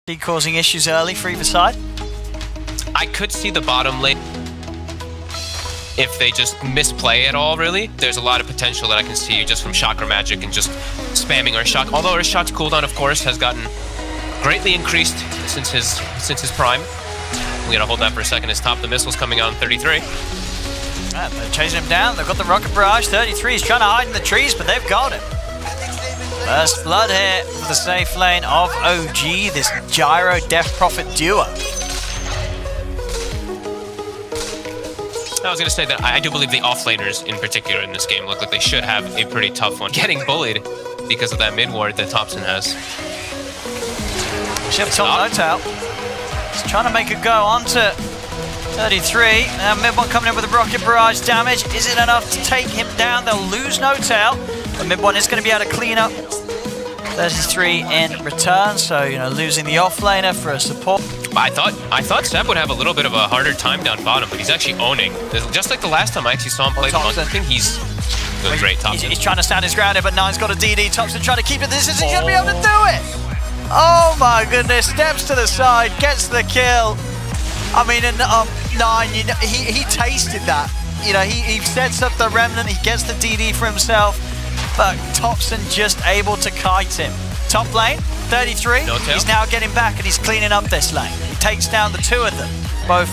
Be causing issues early for either side. I could see the bottom lane if they just misplay at all, really. There's a lot of potential that I can see just from Chakra Magic and just spamming Ursa. Although Ursa's cooldown, of course, has gotten greatly increased since his prime. We gotta hold that for a second. His top, the missile's coming on 33. Right, they're chasing him down. They've got the rocket barrage. 33 is trying to hide in the trees, but they've got him. First blood here for the safe lane of OG, this Gyro Death Prophet duo. I was going to say that I do believe the offlaners in particular in this game look like they should have a pretty tough one. Getting bullied because of that mid ward that Thompson has. Shift on Notel. He's trying to make a go onto 33. Now mid one coming in with a rocket barrage damage. Is it enough to take him down? They'll lose Notel. But mid one is going to be able to clean up 33 in return. So, you know, losing the offlaner for a support. I thought Seb would have a little bit of a harder time down bottom, but he's actually owning. Just like the last time I actually saw him play the Monkey King, he's doing great. Thompson. He's trying to stand his ground here, but Nine's got a DD. Thompson trying to keep it. This is he's going to be able to do it. Oh my goodness! Steps to the side, gets the kill. I mean, in Nine, you know, he tasted that. You know, he sets up the remnant. He gets the DD for himself, but Thompson just able to kite him. Top lane. 33, he's now getting back and he's cleaning up this lane. He takes down the two of them, both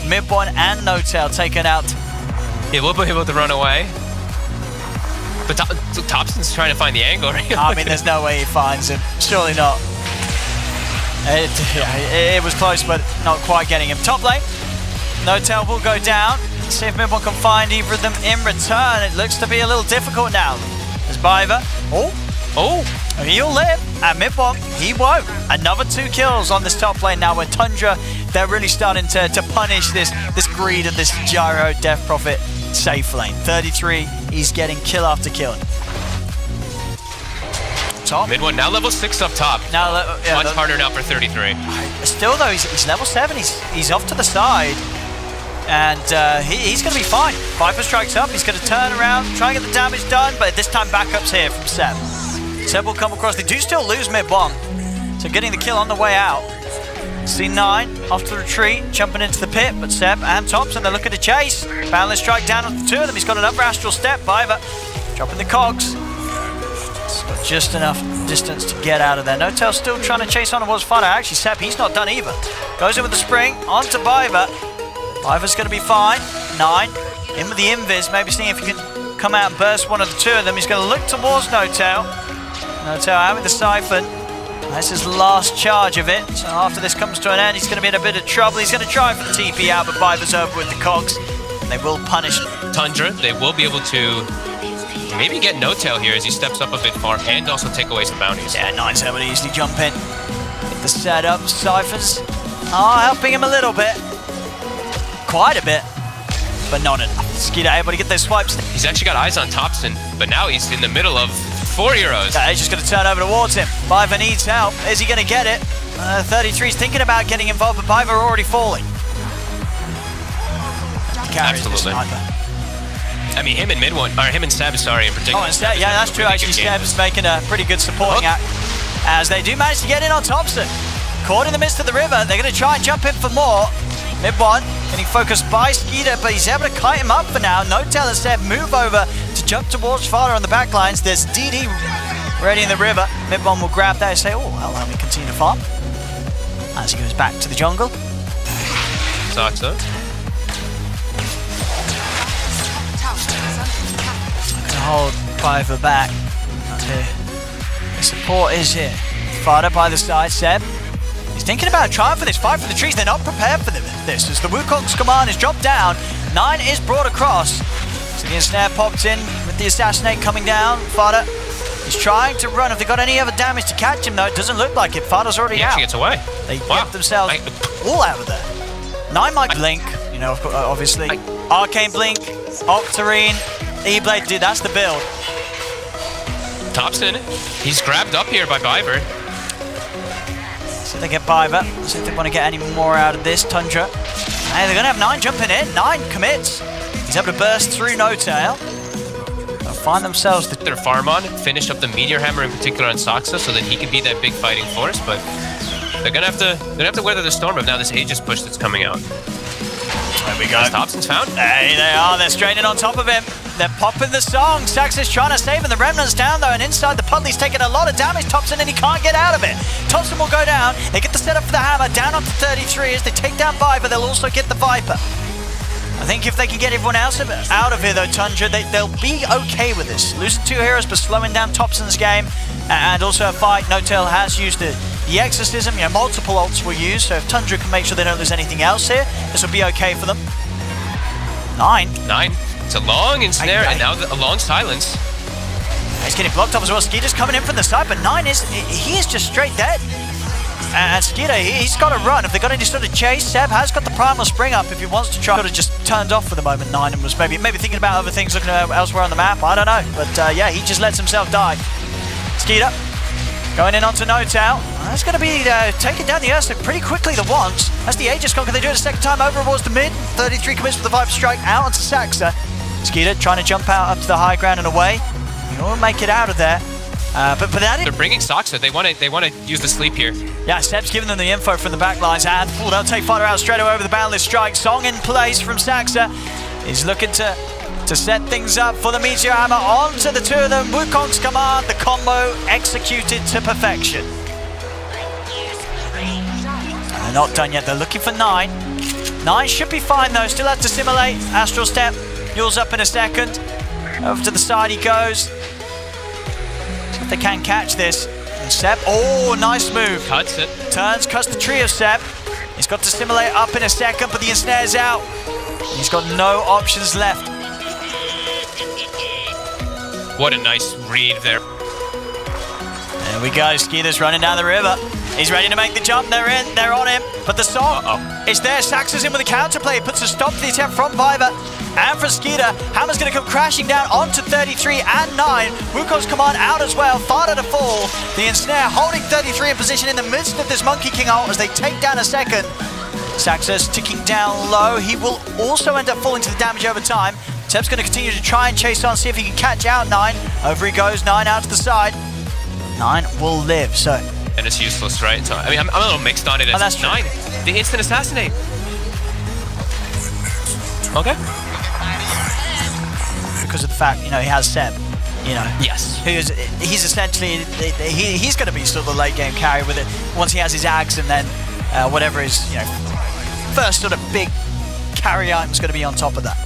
mid one and Notel taken out. He will be able to run away. But Thompson's trying to find the angle, right? I mean, there's no way he finds him. Surely not. It was close, but not quite getting him. Top lane, Notel will go down. Let's see if mid one can find either of them in return. It looks to be a little difficult now. There's Biver. He'll live. And mid one, he won't. Another 2 kills on this top lane now where Tundra, they're really starting to punish this greed of this Gyro Death Prophet safe lane. 33, he's getting kill after kill. Top. Mid one, now level 6 up top. Now, much harder now for 33. Still though, he's level 7, he's off to the side. And he's going to be fine. Viper strikes up, he's going to turn around, try and get the damage done, but this time backup's here from Seb. Seb will come across. They do still lose mid one, so getting the kill on the way out. C9 off to retreat, jumping into the pit, but Seb and Thompson, they're looking to chase. Boundless strike down on the two of them. He's got another astral step. Viper dropping the cogs. It's got just enough distance to get out of there. Notel still trying to chase on towards Fada. Actually, Seb, he's not done either. Goes in with the spring onto Viper. Viper's going to be fine. 9 in with the invis, maybe seeing if he can come out and burst one of the two of them. He's going to look towards Notel. Notel out with the siphon. That's his last charge of it. So after this comes to an end, he's going to be in a bit of trouble. He's going to try for the TP out, but Viper's over with the cogs. And they will punish Tundra. They will be able to maybe get Notel here as he steps up a bit far and also take away some bounties. Yeah, Nine's able to easily jump in. Get the setup. Cyphers are helping him a little bit. Quite a bit, but not enough. Skeeter able to get those swipes. He's actually got eyes on Thompson, but now he's in the middle of 4 heroes. Yeah, he's just going to turn over towards him. Biver needs help. Is he going to get it? 33's thinking about getting involved, but Biver already falling. Absolutely. I mean, him and mid one, or him and Seb, sorry, in particular. Oh, and Seb, yeah, that's true. Actually, Seb's making a pretty good supporting act as they do manage to get in on Thompson. Caught in the midst of the river. They're going to try and jump in for more. Mid one getting focused by Skeeter, but he's able to kite him up for now. Notel and Seb move over to jump towards Fada on the back lines. There's DD ready in the river. Mid one will grab that and say, oh, well, let me continue to farm. As he goes back to the jungle. Saxa. I'm going to hold Biver back. The support is here. Fada by the side, Seb. He's thinking about trying for this fight for the trees. They're not prepared for this. As the Wukong's command is dropped down, 9 is brought across. So the ensnare popped in with the assassinate coming down. Fada is trying to run. Have they got any other damage to catch him though? It doesn't look like it. Fada's already out. He actually gets away. They get themselves all out of there. 9 might blink, you know, obviously. Arcane blink, Octarine, E-Blade, dude, that's the build. Thompson, he's grabbed up here by Biver. So they get Biver. See if they want to get any more out of this. Tundra. Hey, they're going to have 9 jumping in. 9 commits. He's able to burst through Notel. They'll find themselves their farm on, finish up the Meteor Hammer in particular on Saxa so that he can be that big fighting force, but They're gonna have to weather the storm of now this Aegis push that's coming out. There we go. Thompson's found. Hey, they are. They're straining on top of him. They're popping the song. Sax is trying to save him. The Remnant's down, though, and inside the Pudley's taking a lot of damage. Thompson, and he can't get out of it. Thompson will go down. They get the setup for the hammer. Down onto 33 as they take down Viper. They'll also get the Viper. I think if they can get everyone else out of here, though, Tundra, they'll be okay with this. Losing 2 heroes, but slowing down Thompson's game. And also a fight. No-Tail has used the Exorcism. You know, multiple ults were used, so if Tundra can make sure they don't lose anything else here, this will be okay for them. 9. It's a long ensnare, and now a long silence. He's getting blocked off as well. Skeeter's coming in from the side, but 9 is just straight dead. And Skeeter, he's got to run. If they've got any sort of chase, Seb has got the primal spring up if he wants to try. Could have just turned off for the moment, 9, and was maybe thinking about other things, looking elsewhere on the map. I don't know, but yeah, he just lets himself die. Skeeter going in onto No-Tail. That's going to be taking down the Ursa pretty quickly the once. As the Aegis conquer, they do it a second time over towards the mid. 33 commits with the Viper Strike out onto Saxa. Skeeter trying to jump out up to the high ground and away. He'll make it out of there. But that they're bringing Saxa. They want to use the sleep here. Yeah, Seb's giving them the info from the back lines, and they'll take Fighter out straight away over the Boundless Strike. Song in place from Saxa. He's looking to set things up for the Meteor Hammer onto the 2 of them. Wukong's command, the combo executed to perfection. And they're not done yet. They're looking for 9. 9 should be fine though. Still have to simulate. Astral Step. Yule's up in a second. Over to the side he goes. See if they can catch this. And Seb. Oh, nice move. Cuts it. Turns, cuts the tree of Seb. He's got to simulate up in a second, but the ensnare's out. He's got no options left. What a nice read there. There we go. Skeeter's running down the river. He's ready to make the jump. They're in. They're on him. But the song is there. Saxa's in with a counterplay. It puts a stop to the attempt from Viper and from Skeeter. Hammer's going to come crashing down onto 33 and 9. Wukong's command out as well. Farther to fall. The ensnare holding 33 in position in the midst of this Monkey King ult as they take down a second. Saxa's ticking down low. He will also end up falling to the damage over time. Seb's going to continue to try and chase on, see if he can catch out 9. Over he goes, 9 out to the side. 9 will live, so... And it's useless, right? So, I mean, I'm a little mixed on it. It's that's 9. The instant assassinate. Okay. Because of the fact, you know, he has Seb, you know. Yes. He's essentially... He's going to be sort of the late game carry with it once he has his Ags and then whatever his, you know, first sort of big carry item's going to be on top of that.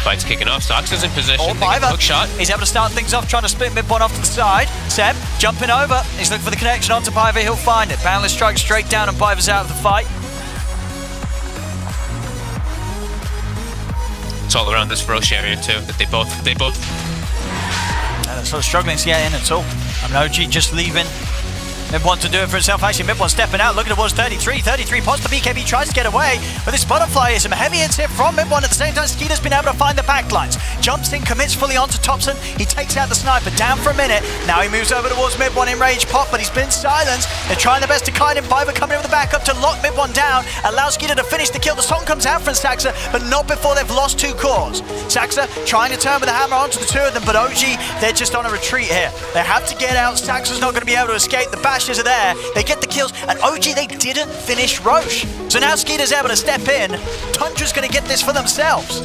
Fight's kicking off. Saxa's in position. Hook shot. He's able to start things off, trying to split mid-one off to the side. Seb jumping over. He's looking for the connection onto Piver. He'll find it. Boundless Strike straight down, and Piver's out of the fight. It's all around this Roche area too. That they both. They're sort of struggling to get in at all. I mean, OG just leaving. Mid-one to do it for himself. Actually, Mid-one stepping out, looking towards 33. 33 pots the BKB, tries to get away. But this butterfly is some heavy hits here from Mid-one. At the same time, Skeeter's been able to find the backlines. Jumps in, commits fully onto Thompson. He takes out the sniper, down for a minute. Now he moves over towards Mid-one in rage pop, but he's been silenced. They're trying their best to kite him. Piver coming in with the backup to lock Mid-one down. Allows Skeeter to finish the kill. The song comes out from Saxa, but not before they've lost 2 cores. Saxa trying to turn with the hammer onto the 2 of them, but OG, they're just on a retreat here. They have to get out. Saxa's not going to be able to escape. The bashes are there. They get the kills, and OG, they didn't finish Roche. So now Skeeter's able to step in. Tundra's going to get this for themselves.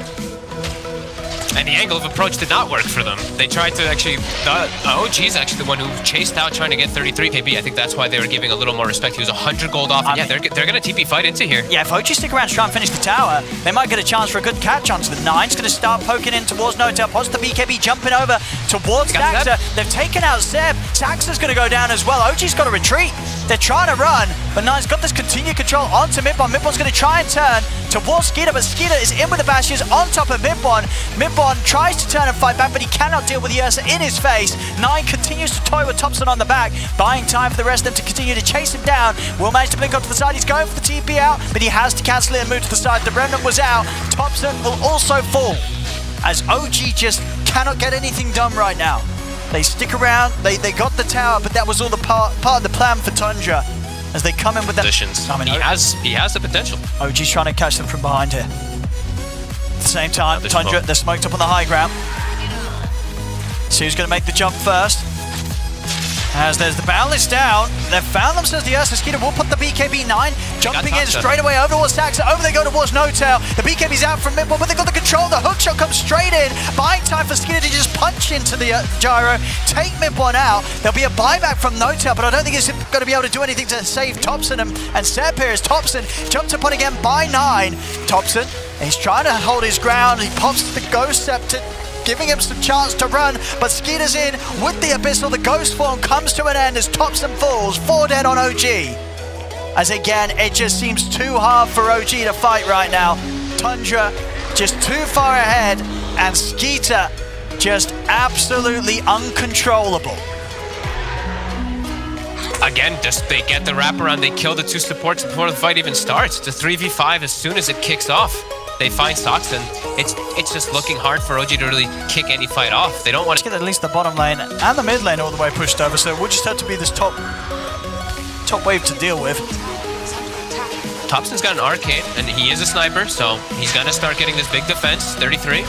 And the angle of approach did not work for them. They tried to actually... OG's actually the one who chased out trying to get 33 KB. I think that's why they were giving a little more respect. He was 100 gold off. And yeah, they're going to TP fight into here. Yeah, if OG stick around to try and finish the tower, they might get a chance for a good catch onto the 9's going to start poking in towards No-Tail. Pots the BKB jumping over towards Saxa. They've taken out Seb. Saxa's going to go down as well. OG's got to retreat. They're trying to run, but 9's got this continued control onto Mid-one. Mid-one's going to try and turn towards Skeeter, but Skeeter is in with the bashes on top of Mid-one. Mid-one tries to turn and fight back, but he cannot deal with the Ursa in his face. 9 continues to toy with Thompson on the back, buying time for the rest of them to continue to chase him down. Will manage to blink up to the side. He's going for the TP out, but he has to cancel it and move to the side. The Remnant was out. Thompson will also fall, as OG just cannot get anything done right now. They stick around, they got the tower, but that was all the part of the plan for Tundra as they come in with that positions. I mean, he has the potential. OG's trying to catch them from behind here. At the same time, Tundra, they're smoked up on the high ground. So who's going to make the jump first? As there's the balance down, they've found themselves the Ursa. Skeeter will put the BKB9, jumping in straight away over towards Saxa. Over they go towards No-Tail. The BKB's out from mid, but they've got the control. The hook shot comes straight in. Buying time for Skeeter to just punch into the gyro, take mid one out. There'll be a buyback from No-Tail, but I don't think he's going to be able to do anything to save Topson and Seb here as Topson jumps upon again by 9. Topson, he's trying to hold his ground. He pops the Ghost Scepter, giving him some chance to run, but Skeeter's in with the Abyssal. The Ghost form comes to an end as Topson falls. 4 dead on OG. As again, it just seems too hard for OG to fight right now. Tundra just too far ahead, and Skeeter just absolutely uncontrollable. Again, just they get the wraparound, they kill the 2 supports before the fight even starts. It's a 3v5 as soon as it kicks off. They find stocks, and it's just looking hard for OG to really kick any fight off. They don't want to get at least the bottom lane and the mid lane all the way pushed over, so we'll just have to be this top wave to deal with. Topson's got an arcade, and he is a sniper, so he's gonna start getting this big defense. 33.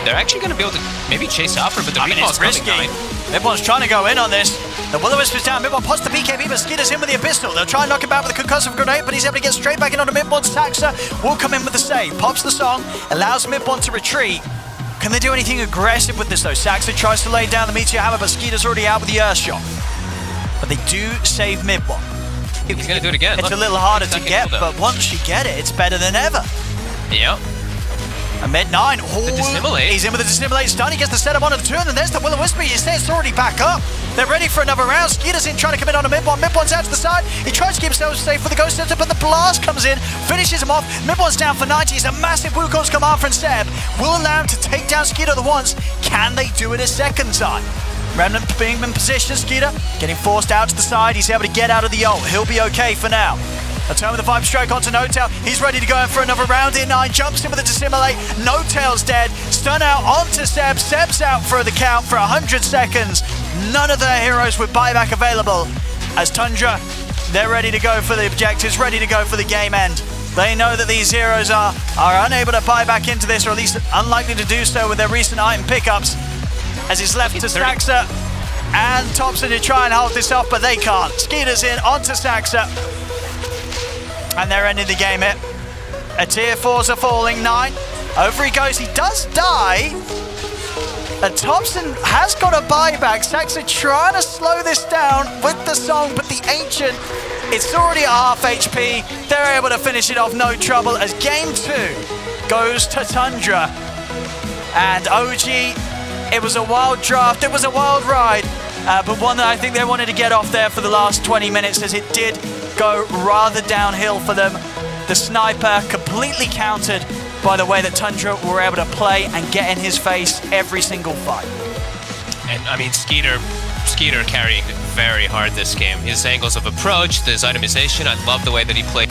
They're actually gonna be able to maybe chase Alfred, but the recall's coming. Midbone's trying to go in on this. The Will-O-Wisp is down. Midbone pots the BKB, but Skeeter's in with the Abyssal. They'll try and knock him back with a concussive grenade, but he's able to get straight back in onto Midbone. Saxa will come in with the save. Pops the song, allows Midbone to retreat. Can they do anything aggressive with this though? Saxa tries to lay down the Meteor Hammer, but Skeeter's already out with the Earth Shot. But they do save Midbone. He's going to do it again. It's a little harder to get, but once you get it, it's better than ever. Yep. A mid-9. The Dissimilate. He's in with the Dissimilate stun. He gets the setup onto the 2, and then there's the Will-O-Wisp. You say it's already back up. They're ready for another round. Skeeter's in trying to come in on a Midbone. Midbone's out to the side. He tries to keep himself safe for the Ghost Center, but the blast comes in, finishes him off. Midbone's down for 90. It's a massive Wukong's command from Seb. Will allow him to take down Skeeter the once. Can they do it a second time? Remnant being in position. Skeeter getting forced out to the side. He's able to get out of the ult. He'll be okay for now. A turn with the Vibe Strike onto No-Tail. He's ready to go in for another round in 9. Jumps in with the Dissimilate. No-Tail's dead. Stun out onto Seb. Seb's out for the count for 100 seconds. None of their heroes with buyback available. As Tundra, they're ready to go for the objectives, ready to go for the game end. They know that these heroes are unable to buy back into this, or at least unlikely to do so with their recent item pickups. As it's left to Saxa and Topson to try and hold this off, but they can't. Skeeter's in onto Saxa. And they're ending the game here. A tier 4s are falling. 9. Over he goes. He does die. And Topson has got a buyback. Saxa trying to slow this down with the song, but the Ancient, it's already at half HP. They're able to finish it off no trouble as game 2 goes to Tundra. And OG, it was a wild draft. It was a wild ride. But one that I think they wanted to get off there for the last 20 minutes, as it did go rather downhill for them. The sniper completely countered by the way that Tundra were able to play and get in his face every single fight. And I mean, Skeeter carrying very hard this game. His angles of approach, his itemization, I love the way that he played.